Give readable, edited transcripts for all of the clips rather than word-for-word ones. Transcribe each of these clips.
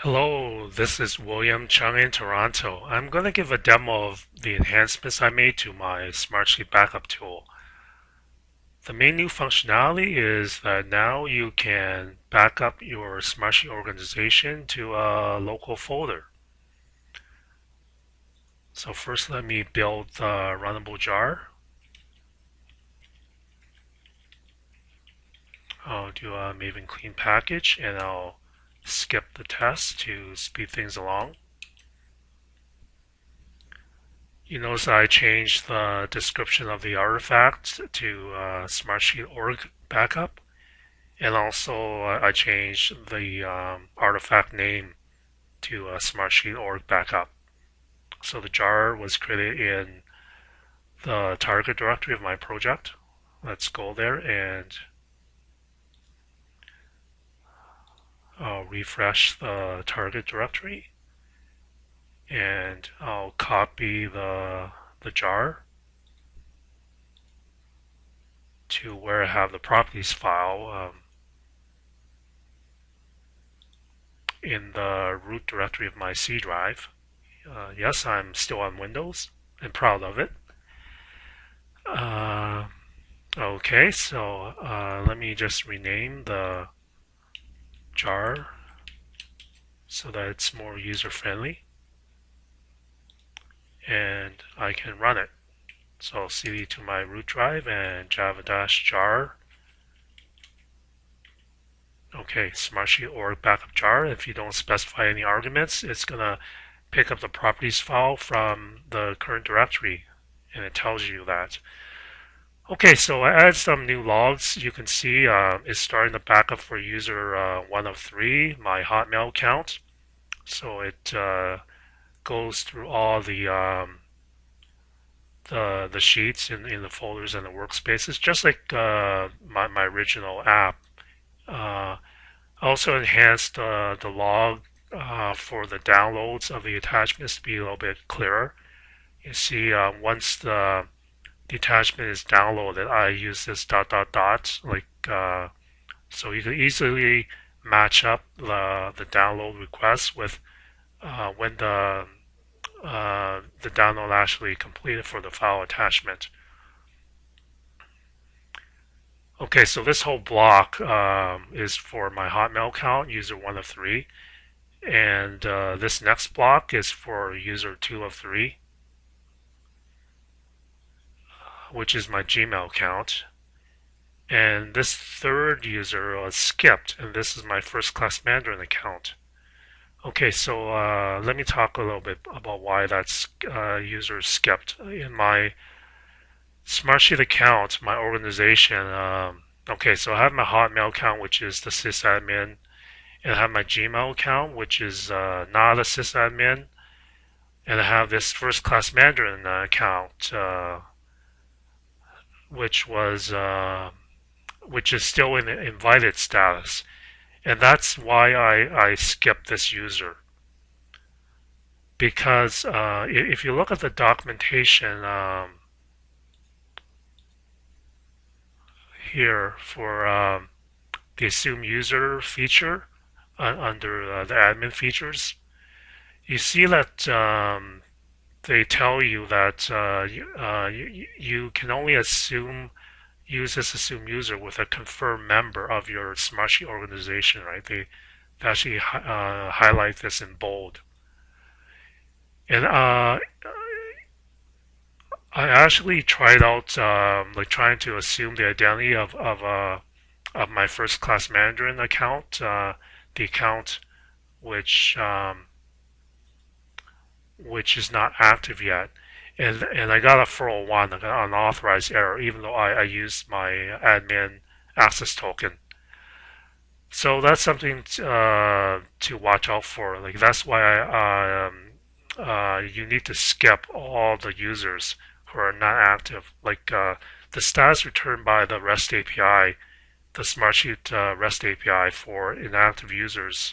Hello, this is William Chung in Toronto. I'm going to give a demo of the enhancements I made to my Smartsheet backup tool. The main new functionality is that now you can back up your Smartsheet organization to a local folder. So first let me build the runnable jar. I'll do a Maven clean package and I'll skip the test to speed things along. You notice I changed the description of the artifact to Smartsheet org backup, and also I changed the artifact name to Smartsheet org backup. So the jar was created in the target directory of my project. Let's go there and I'll refresh the target directory, and I'll copy the jar to where I have the properties file in the root directory of my C drive. Yes, I'm still on Windows and proud of it. Okay, so let me just rename the jar so that it's more user-friendly, and I can run it. So cd to my root drive and java-jar. Okay, Smartsheet org backup jar. If you don't specify any arguments, it's going to pick up the properties file from the current directory, and it tells you that. Okay, so I added some new logs. You can see it's starting the backup for user 1 of 3, my Hotmail account. So it goes through all the sheets in the folders and the workspaces, just like my original app. I also enhanced the log for the downloads of the attachments to be a little bit clearer. You see, once the attachment is downloaded, I use this dot dot dot, like so you can easily match up the download request with when the download actually completed for the file attachment. Okay, so this whole block is for my Hotmail account, user 1 of 3, and this next block is for user 2 of 3, which is my Gmail account. And this third user was skipped, and this is my first class Mandarin account. Okay, so let me talk a little bit about why that user skipped. In my Smartsheet account, my organization, okay, so I have my Hotmail account, which is the sysadmin, and I have my Gmail account, which is not a sysadmin, and I have this first class Mandarin account, which is still in invited status, and that's why I skipped this user. Because if you look at the documentation here for the assume user feature under the admin features, you see that they tell you that you can only use this assume user with a confirmed member of your Smartsheet organization, right? They actually highlight this in bold. And I actually tried out like trying to assume the identity of my first class Mandarin account, the account which is not active yet, and I got a 401, an unauthorized error, even though I used my admin access token. So that's something to watch out for. Like that's why you need to skip all the users who are not active. Like the status returned by the REST API, the Smartsheet REST API for inactive users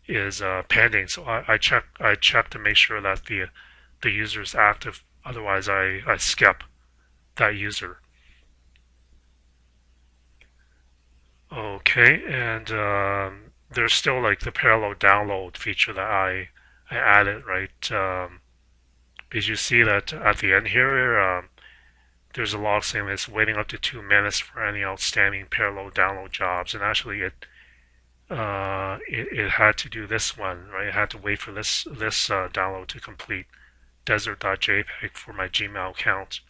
is pending. So I check to make sure that the user is active. Otherwise, I skip that user. Okay, and there's still like the parallel download feature that I added, right? Because you see that at the end here, there's a log saying it's waiting up to 2 minutes for any outstanding parallel download jobs, and actually it had to do this one, right? It had to wait for this download to complete desert.jpg for my Gmail account.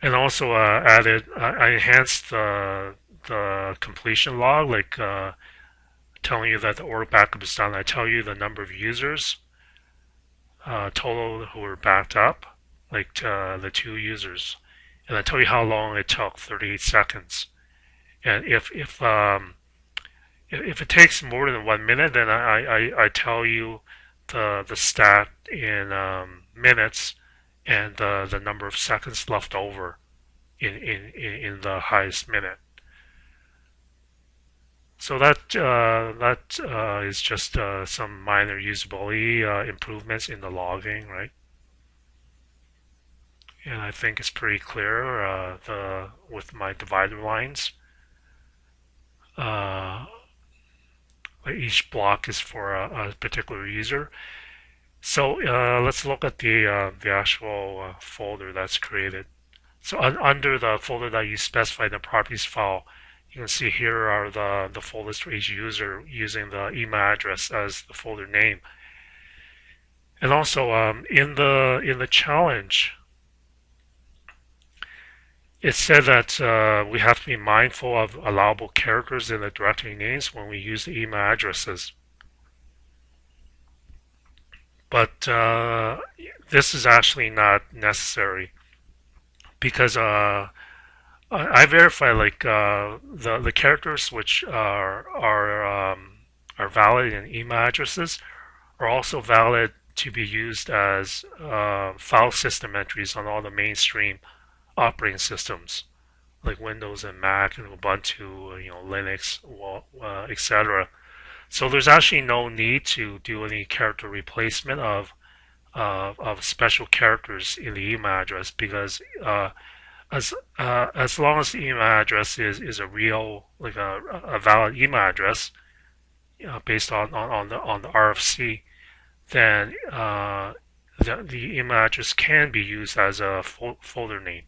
And also I enhanced the completion log, like telling you that the order backup is done. I tell you the number of users total who were backed up, like the 2 users, and I tell you how long it took, 38 seconds. And if it takes more than 1 minute, then I tell you the stat in minutes and the number of seconds left over in the highest minute. So that is just some minor usability improvements in the logging, right? And I think it's pretty clear the with my divider lines. Uh, each block is for a particular user. So let's look at the actual folder that's created. So under the folder that you specify in the properties file, you can see here are the folders for each user using the email address as the folder name. And also in the challenge, it said that we have to be mindful of allowable characters in the directory names when we use the email addresses. But this is actually not necessary because I verify like the characters which are valid in email addresses are also valid to be used as file system entries on all the mainstream operating systems like Windows and Mac and Ubuntu, Linux, etc. So there's actually no need to do any character replacement of special characters in the email address because as long as the email address is a real like a valid email address based on the RFC, then the email address can be used as a folder name.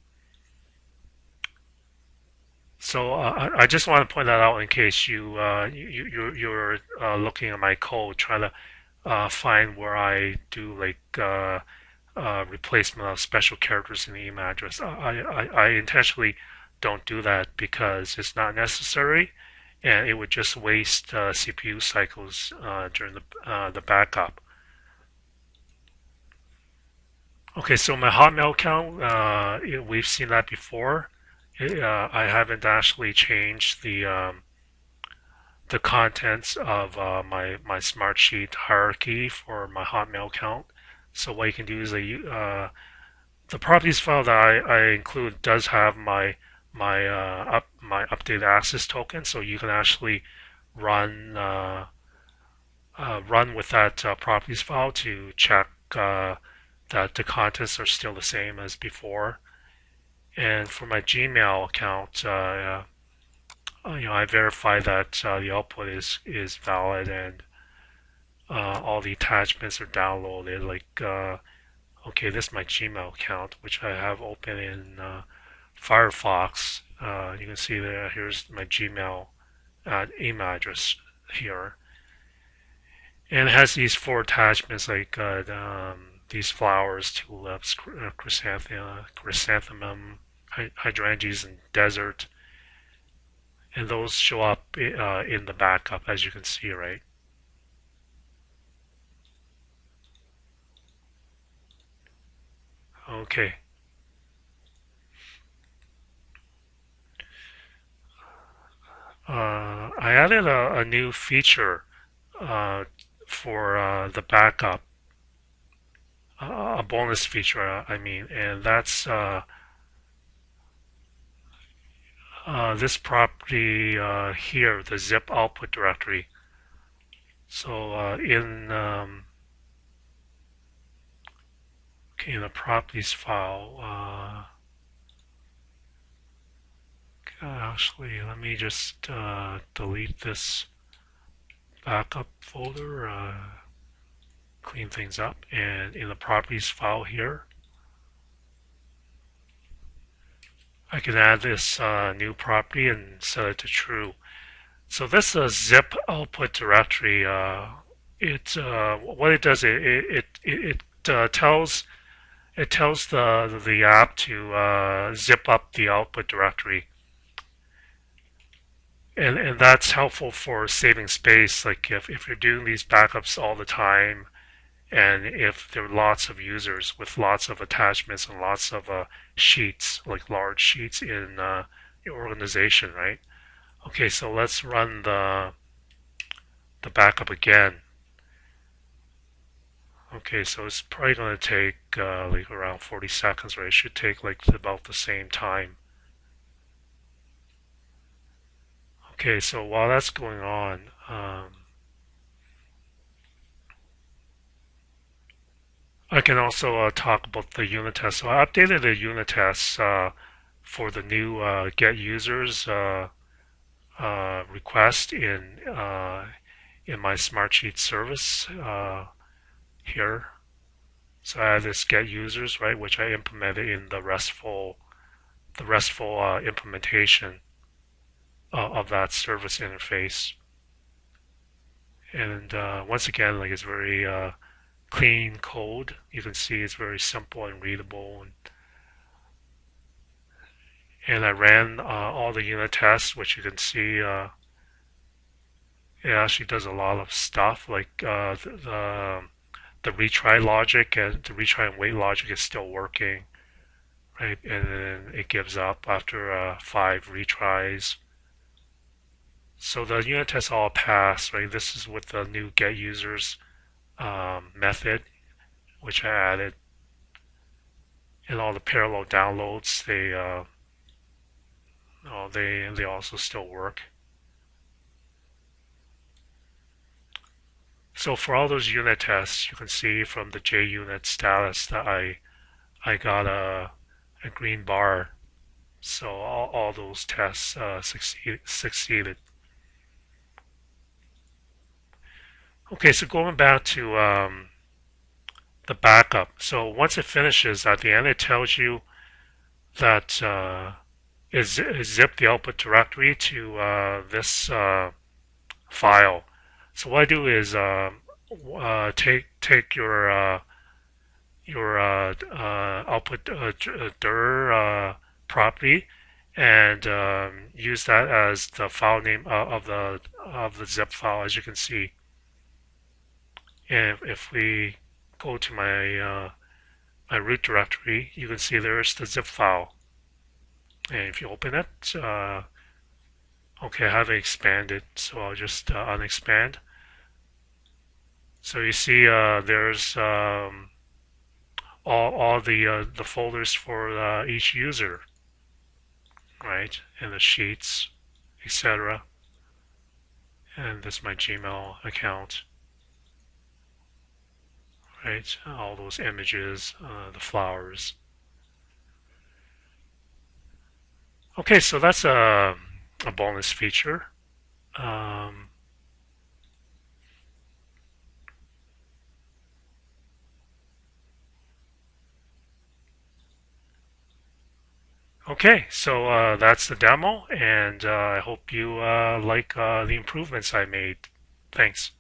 So I just want to point that out in case you're looking at my code trying to find where I do like replacement of special characters in the email address. I intentionally don't do that because it's not necessary, and it would just waste CPU cycles during the backup. Okay, so my Hotmail account, we've seen that before. I haven't actually changed the contents of my Smartsheet hierarchy for my Hotmail account. So what you can do is the properties file that I include does have my updated access token, so you can actually run run with that properties file to check that the contents are still the same as before. And for my Gmail account, I verify that the output is valid and all the attachments are downloaded. Like, okay, this is my Gmail account, which I have open in Firefox. You can see there. Here's my Gmail email address here, and it has these 4 attachments like these flowers, tulips, chrysanthemum, hydrangeas, and desert. And those show up in the backup, as you can see, right? Okay. I added a new feature for the backup, a bonus feature, I mean, and that's this property here, the zip output directory. So in the properties file, Actually, let me just delete this backup folder, clean things up, and in the properties file here, I can add this new property and set it to true. So this zip output directory, what it does, it tells the app to zip up the output directory, and that's helpful for saving space. Like if you're doing these backups all the time, and if there are lots of users with lots of attachments and lots of sheets, like large sheets in your organization, right? Okay, so let's run the backup again. Okay, so it's probably going to take like around 40 seconds, right? It should take like about the same time. Okay, so while that's going on, I can also talk about the unit test. So I updated the unit tests for the new get users request in my Smartsheet service here. So I have this get users, right, which I implemented in the RESTful implementation of that service interface. And once again, like it's very clean code. You can see it's very simple and readable. And I ran all the unit tests, which you can see it actually does a lot of stuff. Like the retry logic and the retry and wait logic is still working, right? And then it gives up after 5 retries. So the unit tests all pass, right? This is with the new get users method, which I added, and all the parallel downloads. They also still work. So for all those unit tests, you can see from the JUnit status that I got a green bar. So all those tests succeeded. Okay, so going back to the backup. So once it finishes, at the end it tells you that it zipped the output directory to this file. So what I do is take your output dir property and use that as the file name of the zip file, as you can see. And if we go to my root directory, you can see there's the zip file. And if you open it, okay, I have it expanded, so I'll just unexpand. So you see there's all the folders for each user, right? And the sheets, etc. And this is my Gmail account, right? All those images, the flowers. Okay, so that's a bonus feature. Um, okay, so that's the demo, and I hope you like the improvements I made. Thanks.